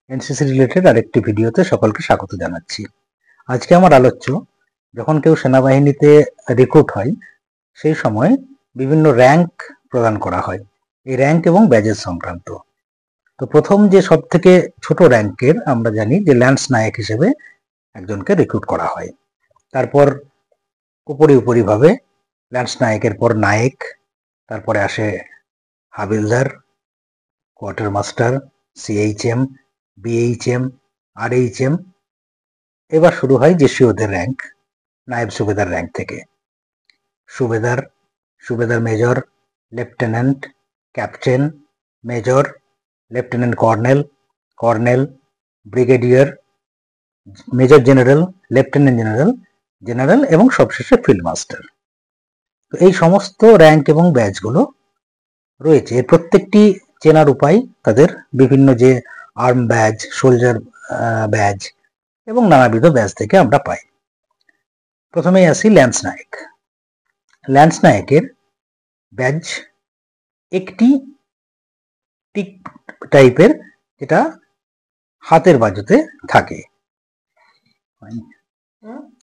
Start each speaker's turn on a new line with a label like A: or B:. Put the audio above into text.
A: NCC related আরেকটি ভিডিওতে সকলকে স্বাগত জানাচ্ছি। আজকে আমার আলোচ্য, যখন কেউ সেনাবাহিনীতে রিক্রুট হয় সেই সময় বিভিন্ন র্যাঙ্ক প্রদান করা হয়, এই র্যাঙ্ক এবং ব্যাজেস সংক্রান্ত। তো প্রথম যে সব থেকে ছোট র্যাঙ্কের আমরা জানি যে ল্যান্স নায়ক হিসেবে একজনকে রিক্রুট করা হয়। তারপর উপরিভাবে ল্যান্স নায়কের পর নায়েক, তারপরে আসে হাবিলদার, quarter master, CHM, BHM, RHM. এবার শুরু হয় জেসিওদের র্যাঙ্ক, নায়েব সুবেদার র্যাঙ্ক থেকে। সুবেদার, সুবেদার major, lieutenant, captain, major, lieutenant colonel, colonel, brigadier, major general, lieutenant general, general এবং সবশেষে ফিল্ড মাস্টার। তো এই সমস্ত র্যাঙ্ক এবং ব্যাচগুলো রয়েছে। এর প্রত্যেকটি চেনার উপায় তাদের বিভিন্ন যে আর্ম ব্যাজ, সোলজার ব্যাজ এবং নানাবিধ ব্যাজ থেকে আমরা পাই। প্রথমেই আসি ল্যান্স নায়ক। ল্যান্স নায়কের ব্যাজ একটি টিক টাইপের, যেটা হাতের বাজুতে থাকে।